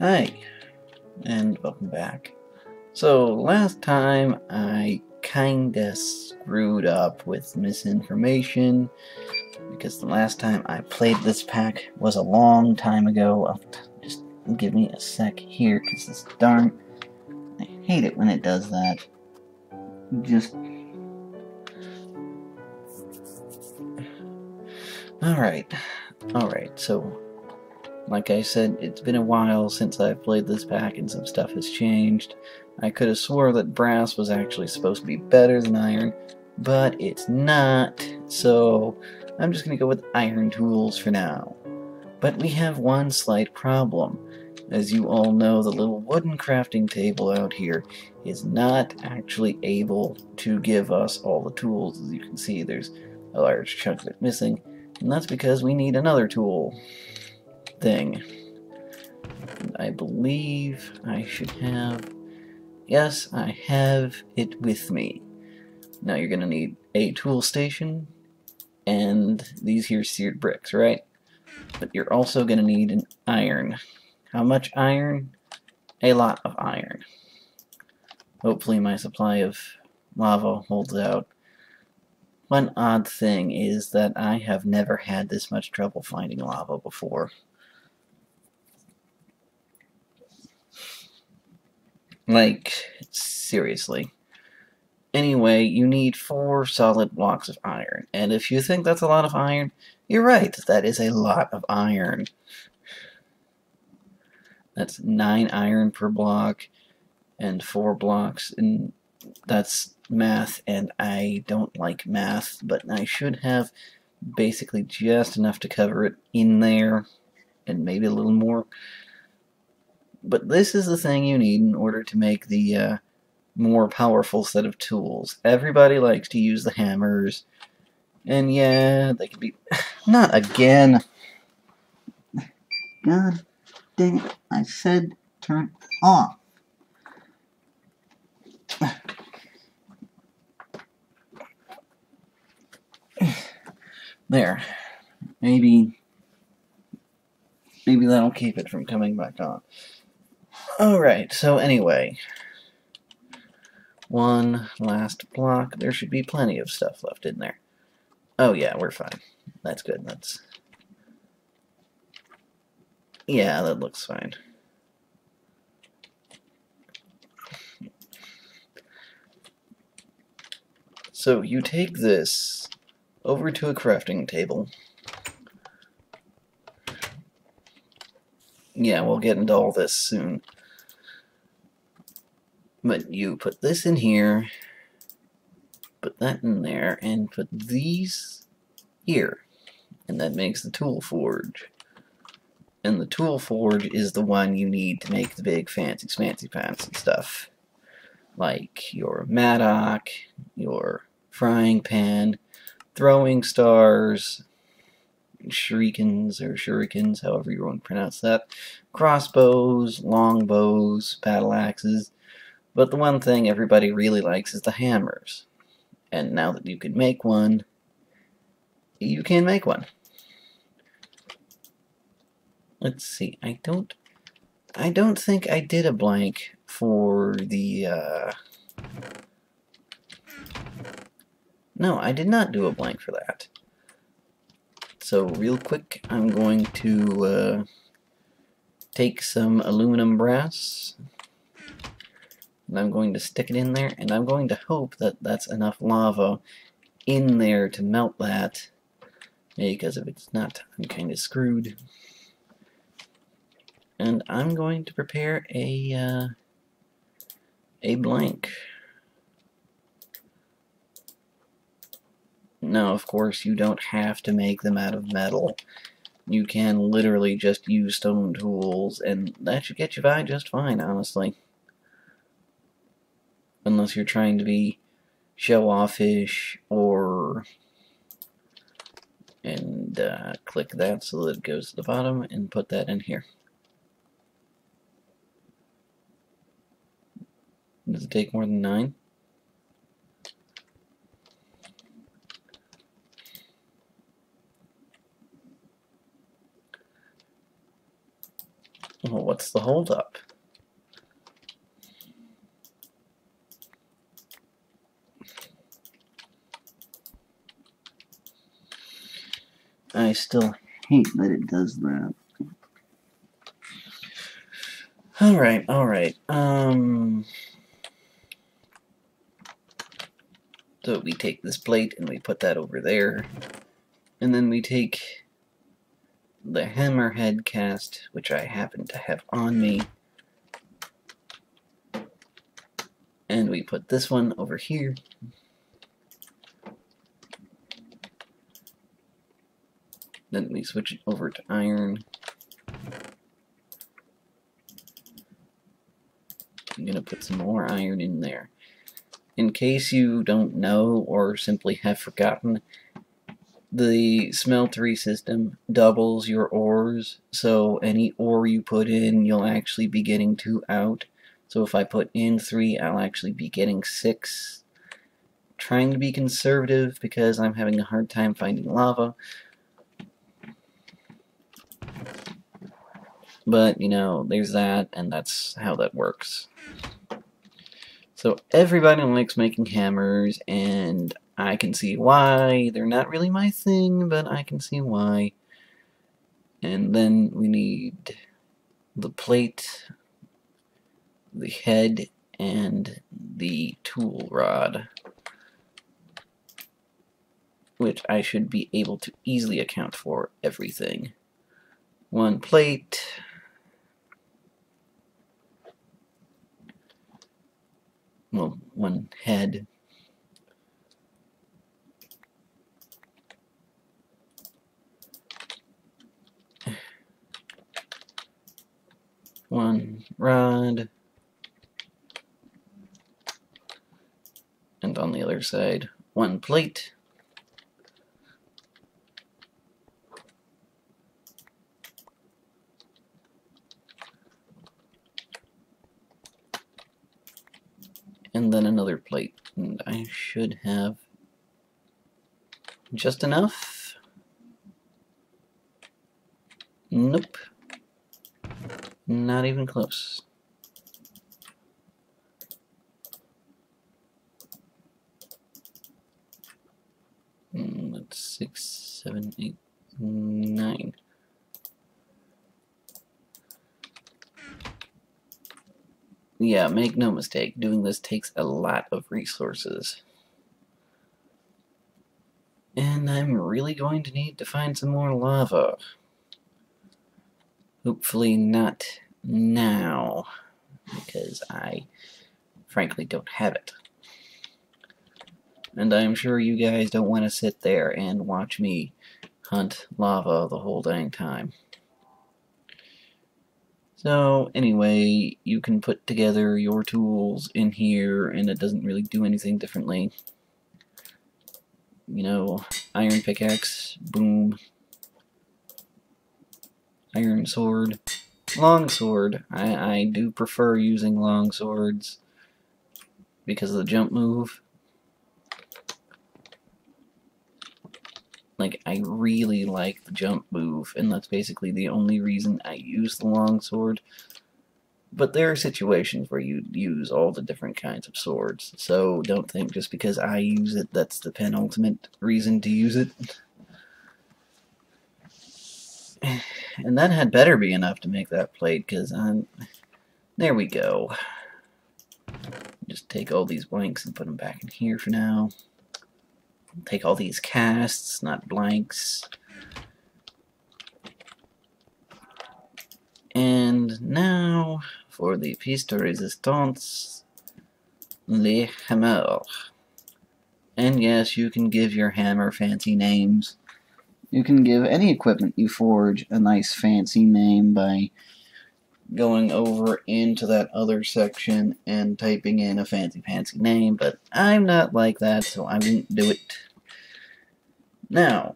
Hi, and welcome back. So, last time I kinda screwed up with misinformation, because the last time I played this pack was a long time ago. Just give me a sec here, because this darn... I hate it when it does that. Just... Alright, so... Like I said, it's been a while since I've played this pack and some stuff has changed. I could have swore that brass was actually supposed to be better than iron, but it's not, so I'm just going to go with iron tools for now. But we have one slight problem. As you all know, the little wooden crafting table out here is not actually able to give us all the tools. As you can see, there's a large chunk of it missing, and that's because we need another tool thing. I believe I should have... Yes, I have it with me. Now you're going to need a tool station and these here seared bricks, right? But you're also going to need an iron. How much iron? A lot of iron. Hopefully my supply of lava holds out. One odd thing is that I have never had this much trouble finding lava before. Like, seriously. Anyway, you need 4 solid blocks of iron. And if you think that's a lot of iron, you're right. That is a lot of iron. That's 9 iron per block and 4 blocks. And that's math, and I don't like math, but I should have basically just enough to cover it in there, and maybe a little more. But this is the thing you need in order to make the more powerful set of tools. Everybody likes to use the hammers, and yeah, they can be... Not again! God dang it, I said turn off. There. Maybe that'll keep it from coming back on. Alright, so anyway, one last block. There should be plenty of stuff left in there. Oh yeah, we're fine. That's good. Yeah, that looks fine. So you take this over to a crafting table. Yeah, we'll get into all this soon. But you put this in here, put that in there, and put these here. And that makes the tool forge. And the tool forge is the one you need to make the big fancy pants and stuff. Like your mattock, your frying pan, throwing stars, shurikens, however you want to pronounce that, crossbows, longbows, battle axes. But the one thing everybody really likes is the hammers. And now that you can make one, you can make one. Let's see, I don't think I did a blank for the, No, I did not do a blank for that. So, real quick, I'm going to, take some aluminum brass, and I'm going to stick it in there, and I'm going to hope that that's enough lava in there to melt that, because if it's not, I'm kind of screwed. And I'm going to prepare a blank. Now, of course, you don't have to make them out of metal. You can literally just use stone tools, and that should get you by just fine, honestly. Unless you're trying to be show-off-ish, or... And click that so that it goes to the bottom, and put that in here. Does it take more than 9? Well, what's the holdup? I still hate that it does that. Alright, alright. So we take this plate and we put that over there. And then we take the hammerhead cast, which I happen to have on me. And we put this one over here. Then we switch it over to iron. I'm going to put some more iron in there. In case you don't know or simply have forgotten, the smeltery system doubles your ores, so any ore you put in, you'll actually be getting 2 out. So if I put in 3, I'll actually be getting 6. Trying to be conservative because I'm having a hard time finding lava. But, you know, there's that, and that's how that works. So everybody likes making hammers, and I can see why. They're not really my thing, but I can see why. And then we need the plate, the head, and the tool rod, which I should be able to easily account for everything. 1 plate. Well, 1 head. 1 rod. And on the other side, 1 plate. And then another plate. And I should have just enough. Nope. Not even close. That's 6, 7, 8, 9. Yeah, make no mistake, doing this takes a lot of resources. And I'm really going to need to find some more lava. Hopefully not now, because I frankly don't have it. And I'm sure you guys don't want to sit there and watch me hunt lava the whole dang time. So anyway, you can put together your tools in here and it doesn't really do anything differently. You know, iron pickaxe, boom. Iron sword, long sword. I do prefer using long swords because of the jump move. Like, I really like the jump move, and that's basically the only reason I use the longsword. But there are situations where you use all the different kinds of swords, so don't think just because I use it, that's the penultimate reason to use it. And that had better be enough to make that plate, because there we go. Just take all these blanks and put them back in here for now. Take all these casts, not blanks. And now for the piece de resistance, le hammer. And yes, you can give your hammer fancy names. You can give any equipment you forge a nice fancy name by going over into that other section and typing in a fancy name, but I'm not like that, so I won't do it. Now,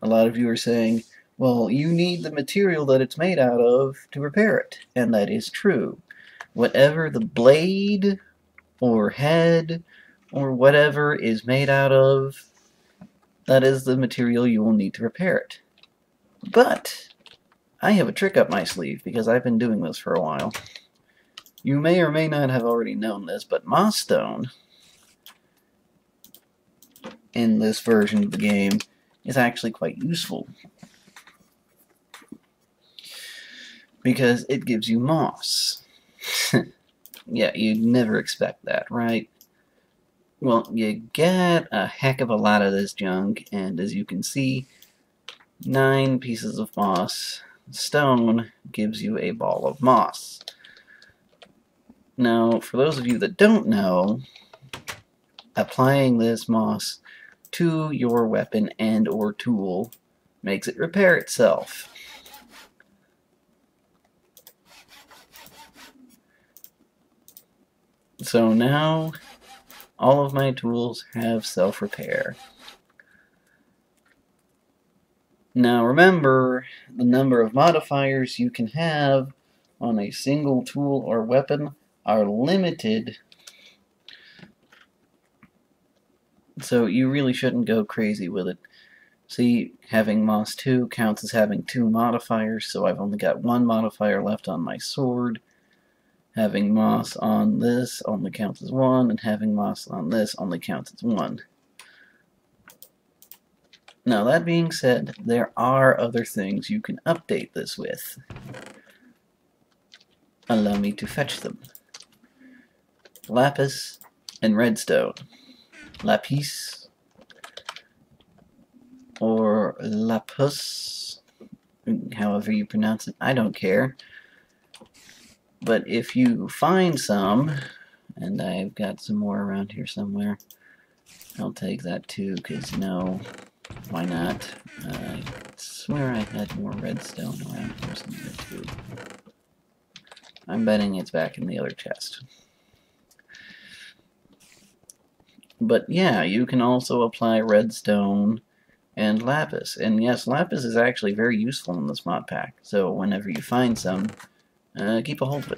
a lot of you are saying, well, you need the material that it's made out of to repair it, and that is true. Whatever the blade or head or whatever is made out of, that is the material you will need to repair it. But I have a trick up my sleeve because I've been doing this for a while. You may or may not have already known this, but moss stone in this version of the game is actually quite useful because it gives you moss. Yeah, you'd never expect that, right? Well, you get a heck of a lot of this junk, and as you can see, 9 pieces of moss stone gives you a ball of moss. Now, for those of you that don't know, applying this moss to your weapon and or tool makes it repair itself. So now all of my tools have self-repair. Now remember, the number of modifiers you can have on a single tool or weapon are limited, so you really shouldn't go crazy with it. See, having moss 2 counts as having 2 modifiers, so I've only got 1 modifier left on my sword. Having moss on this only counts as 1, and having moss on this only counts as 1. Now, that being said, there are other things you can update this with. Allow me to fetch them. Lapis and redstone. Lapis or lapis, however you pronounce it, I don't care. But if you find some, and I've got some more around here somewhere, I'll take that too, because no, why not? I swear I had more redstone around here somewhere too. I'm betting it's back in the other chest. But yeah, you can also apply redstone and lapis. And yes, lapis is actually very useful in this mod pack. So whenever you find some, keep a hold of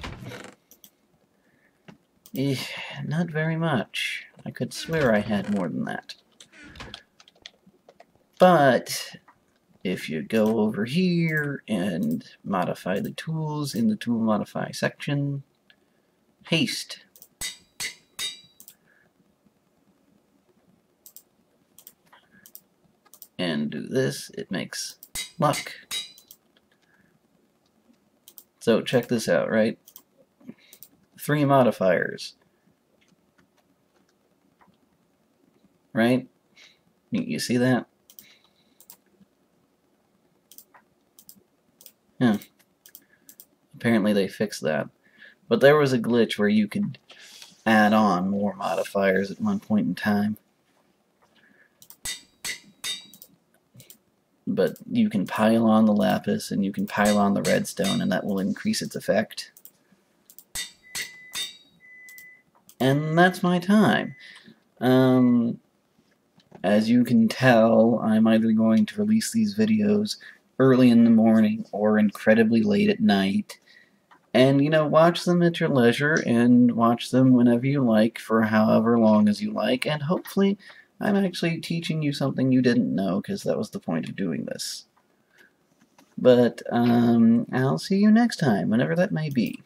it. Not very much. I could swear I had more than that. But if you go over here and modify the tools in the tool modify section, haste. And do this, it makes luck. So check this out, right? 3 modifiers. Right? You see that? Yeah. Apparently they fixed that. But there was a glitch where you could add on more modifiers at one point in time. But you can pile on the lapis and you can pile on the redstone, and that will increase its effect. And that's my time. As you can tell, I'm either going to release these videos early in the morning or incredibly late at night. And, you know, watch them at your leisure and watch them whenever you like for however long as you like, and hopefully I'm actually teaching you something you didn't know, because that was the point of doing this. But, I'll see you next time, whenever that may be.